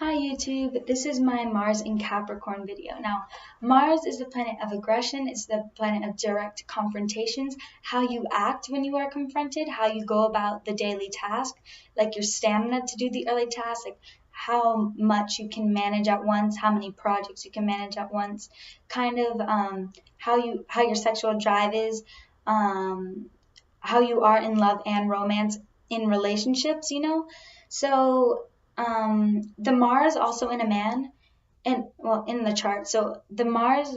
Hi YouTube, this is my Mars in Capricorn video. Now, Mars is the planet of aggression, it's the planet of direct confrontations, how you act when you are confronted, how you go about the daily task, like your stamina to do the early task, like how much you can manage at once, how many projects you can manage at once, kind of how your sexual drive is, how you are in love and romance in relationships, So the Mars also in a man, and well, in the chart. So the Mars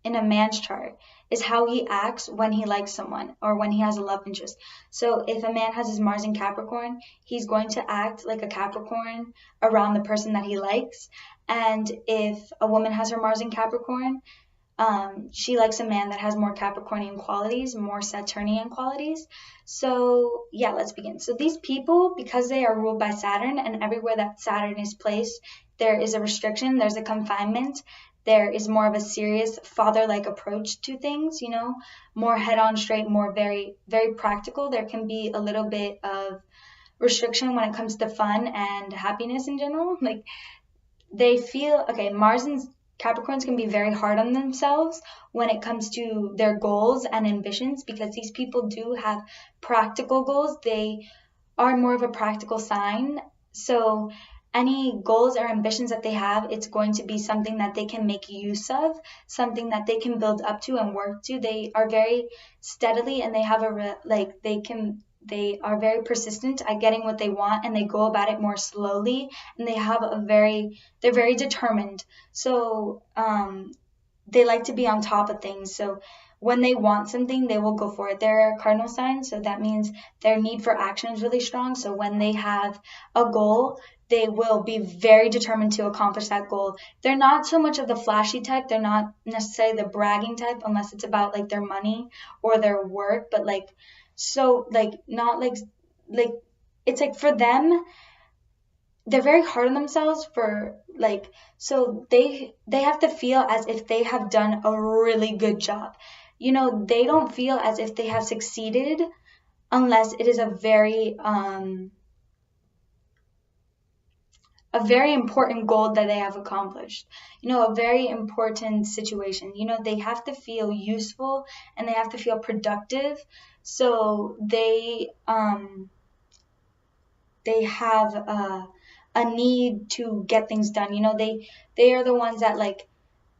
in a man's chart is how he acts when he likes someone or when he has a love interest. So if a man has his Mars in Capricorn, he's going to act like a Capricorn around the person that he likes. And if a woman has her Mars in Capricorn, she likes a man that has more Capricornian qualities, more Saturnian qualities. So yeah, let's begin. So these people, because they are ruled by Saturn, and everywhere that Saturn is placed, there is a restriction, there's a confinement, there is more of a serious father-like approach to things, more head-on straight, more very, very practical. There can be a little bit of restriction when it comes to fun and happiness in general. Like they feel, okay, Mars and Capricorns can be very hard on themselves when it comes to their goals and ambitions because these people do have practical goals. They are more of a practical sign. So any goals or ambitions that they have, it's going to be something that they can make use of, something that they can build up to and work to. They are very steadily, and they have they are very persistent at getting what they want, and they go about it more slowly, and they're very determined. So they like to be on top of things. So when they want something, they will go for it. They're a cardinal sign, so that means their need for action is really strong. So when they have a goal, they will be very determined to accomplish that goal. They're not so much of the flashy type. They're not necessarily the bragging type unless it's about like their money or their work, but not like it's like for them, they're very hard on themselves for so they have to feel as if they have done a really good job. They don't feel as if they have succeeded unless it is a very important goal that they have accomplished, a very important situation. They have to feel useful and they have to feel productive. So they have a need to get things done. They are the ones that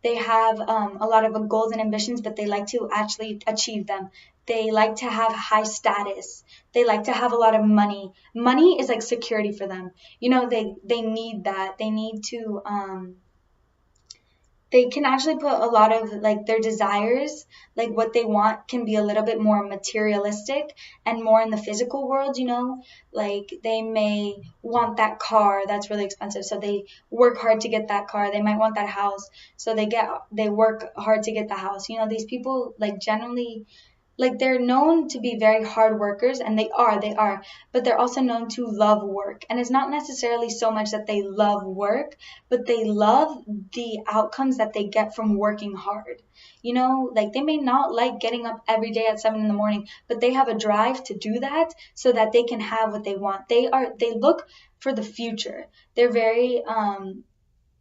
they have a lot of goals and ambitions, but they like to actually achieve them. They like to have high status. They like to have a lot of money. Money is like security for them. They need that. They need to they can actually put a lot of their desires, what they want can be a little bit more materialistic and more in the physical world. They may want that car that's really expensive, so they work hard to get that car. They might want that house, so they work hard to get the house. These people generally, they're known to be very hard workers, and they are, but they're also known to love work. And it's not necessarily so much that they love work, but they love the outcomes that they get from working hard. They may not like getting up every day at 7 in the morning, but they have a drive to do that so that they can have what they want. They look for the future. They're very,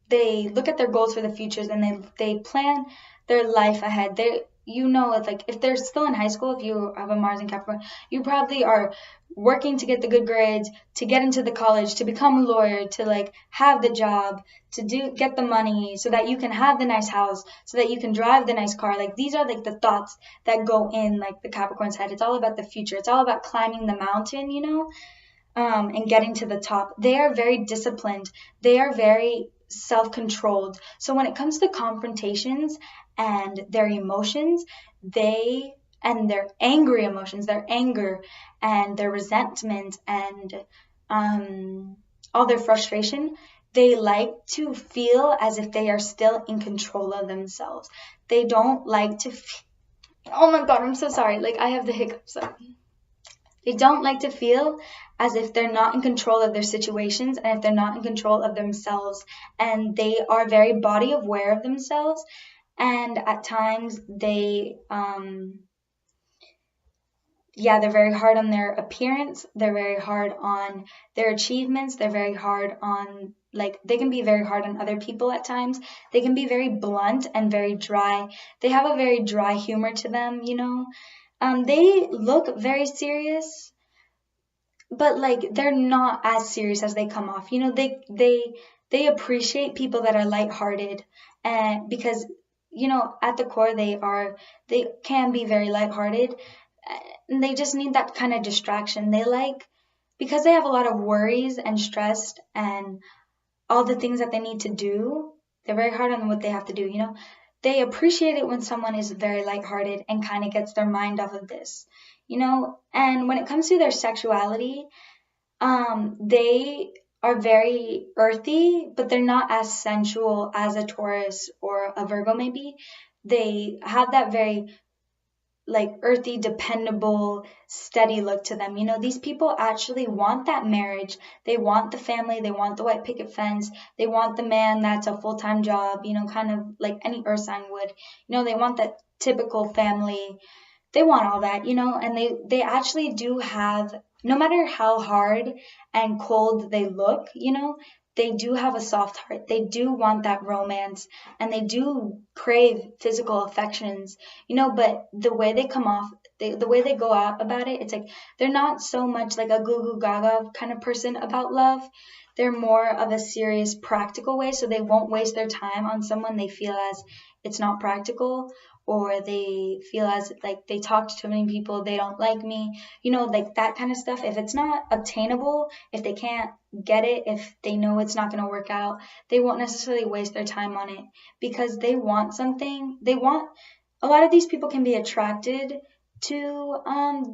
they look at their goals for the futures, and they plan their life ahead. If they're still in high school, if you have a Mars in Capricorn, you probably are working to get the good grades, to get into the college, to become a lawyer, to have the job, to get the money so that you can have the nice house, so that you can drive the nice car. These are the thoughts that go in the Capricorn's head. It's all about the future. It's all about climbing the mountain, and getting to the top. They are very disciplined. They are very self-controlled. So when it comes to confrontations and their emotions, and their angry emotions, their anger and their resentment and all their frustration, they like to feel as if they are still in control of themselves. They don't like to oh my god, I'm so sorry, I have the hiccups. They don't like to feel as if they're not in control of their situations and if they're not in control of themselves. And they are very body aware of themselves. And at times they yeah, they're very hard on their appearance. They're very hard on their achievements. They're very hard on, like, they can be very hard on other people at times. They can be very blunt and very dry. They have a very dry humor to them, you know. They look very serious, but like they're not as serious as they come off. You know, they appreciate people that are lighthearted, and because you know at the core they can be very lighthearted, and they just need that kind of distraction. They like because they have a lot of worries and stress and all the things that they need to do. They're very hard on what they have to do, you know. They appreciate it when someone is very lighthearted and kind of gets their mind off of this, you know. And when it comes to their sexuality, they are very earthy, but they're not as sensual as a Taurus or a Virgo maybe. They have that very like earthy, dependable, steady look to them. You know, these people actually want that marriage. They want the family. They want the white picket fence. They want the man that's a full-time job, you know, kind of like any earth sign would. You know, they want that typical family. They want all that, you know, and they actually do have, no matter how hard and cold they look, you know, they do have a soft heart. They do want that romance, and they do crave physical affections, you know, but the way they come off, the way they go out about it, it's like they're not so much like a goo goo gaga kind of person about love. They're more of a serious, practical way, so they won't waste their time on someone they feel as it's not practical, or they feel as like they talk to too many people, they don't like me, you know, like that kind of stuff. If it's not obtainable, if they can't get it, if they know it's not going to work out, they won't necessarily waste their time on it because they want something. They want, a lot of these people can be attracted to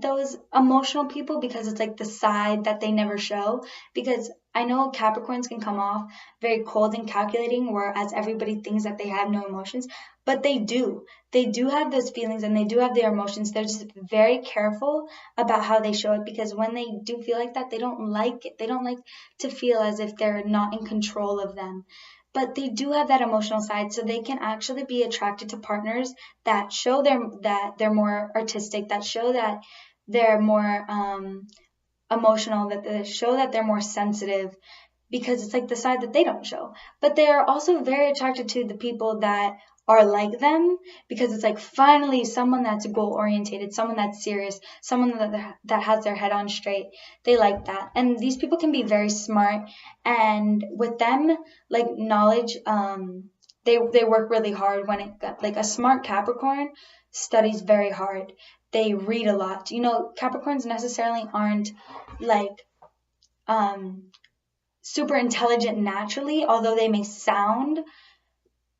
those emotional people because it's like the side that they never show. Because I know Capricorns can come off very cold and calculating, whereas everybody thinks that they have no emotions, but they do. They do have those feelings and they do have their emotions. They're just very careful about how they show it, because when they do feel like that, they don't like it. They don't like to feel as if they're not in control of them. But they do have that emotional side, so they can actually be attracted to partners that show that they're more artistic, that show that they're more emotional, that they show that they're more sensitive, because it's like the side that they don't show. But they are also very attracted to the people that are like them, because it's like finally someone that's goal oriented, someone that's serious, someone that has their head on straight. They like that. And these people can be very smart, and with them, like knowledge, they work really hard. When it, like a smart Capricorn studies very hard. They read a lot. You know, Capricorns necessarily aren't like super intelligent naturally, although they may sound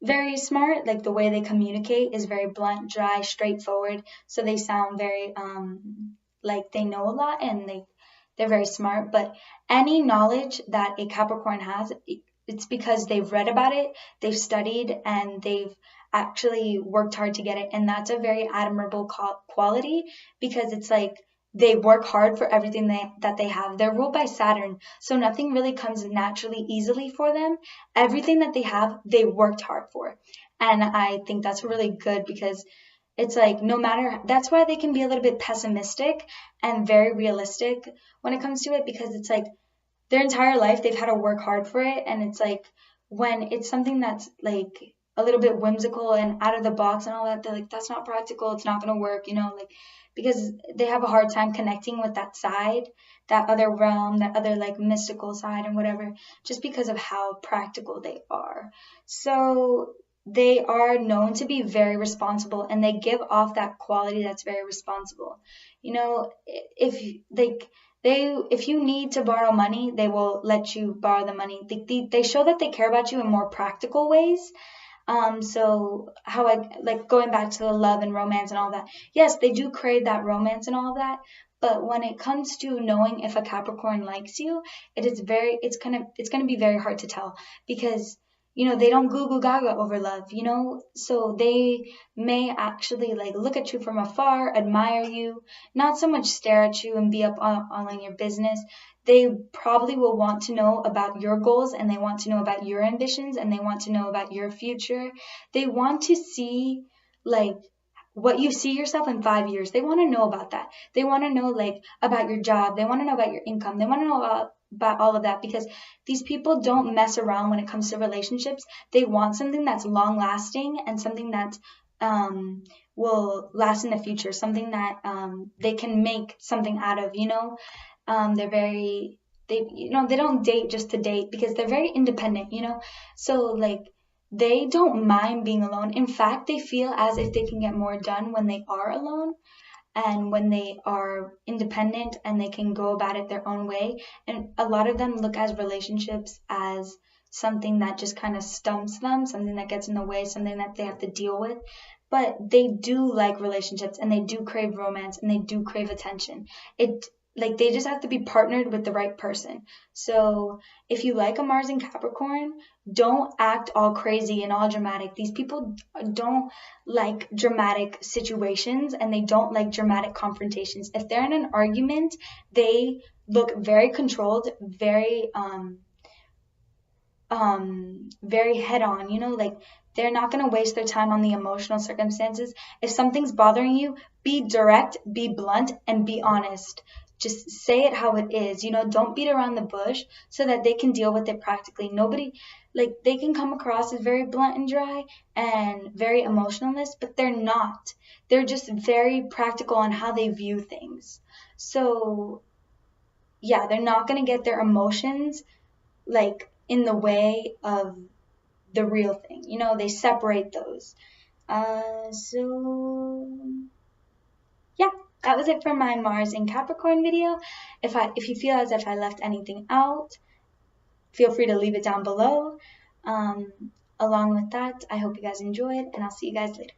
very smart. Like the way they communicate is very blunt, dry, straightforward. So they sound very like they know a lot, and they're very smart. But any knowledge that a Capricorn has, it's because they've read about it, they've studied, and they've actually worked hard to get it. And that's a very admirable quality, because it's like they work hard for everything that they have. They're ruled by Saturn, so nothing really comes naturally easily for them. Everything that they have, they worked hard for. And I think that's really good, because it's like no matter, that's why they can be a little bit pessimistic and very realistic when it comes to it, because it's like their entire life they've had to work hard for it. And it's like when it's something that's like a little bit whimsical and out of the box and all that, they're like, that's not practical, it's not going to work, you know, like, because they have a hard time connecting with that side, that other realm, that other like mystical side and whatever, just because of how practical they are. So they are known to be very responsible, and they give off that quality that's very responsible. You know, if you need to borrow money, they will let you borrow the money. They show that they care about you in more practical ways. So how I like going back to the love and romance and all that. Yes, they do crave that romance and all that, but when it comes to knowing if a Capricorn likes you, it's gonna be very hard to tell, because you know they don't goo goo gaga over love, you know, so they may actually like look at you from afar, admire you, not so much stare at you and be up all in your business. They probably will want to know about your goals, and they want to know about your ambitions, and they want to know about your future. They want to see like what you see yourself in 5 years. They want to know about that. They want to know like about your job. They want to know about your income. They want to know about all of that, because these people don't mess around when it comes to relationships. They want something that's long lasting and something that will last in the future, something that they can make something out of, they don't date just to date, because they're very independent, so like they don't mind being alone. In fact, they feel as if they can get more done when they are alone and when they are independent and they can go about it their own way. And a lot of them look at relationships as something that just kind of stumps them, something that gets in the way, something that they have to deal with. But they do like relationships, and they do crave romance, and they do crave attention. They just have to be partnered with the right person. So if you like a Mars in Capricorn, don't act all crazy and all dramatic. These people don't like dramatic situations, and they don't like dramatic confrontations. If they're in an argument, they look very controlled, very very head on, like they're not going to waste their time on the emotional circumstances. If something's bothering you, be direct, be blunt, and be honest. Just say it how it is, don't beat around the bush, so that they can deal with it practically. They can come across as very blunt and dry and very emotionalist, but they're not. They're just very practical on how they view things. So yeah, they're not going to get their emotions like in the way of the real thing. They separate those. So yeah, that was it for my Mars in Capricorn video. If you feel as if I left anything out, feel free to leave it down below. Along with that, I hope you guys enjoyed, and I'll see you guys later.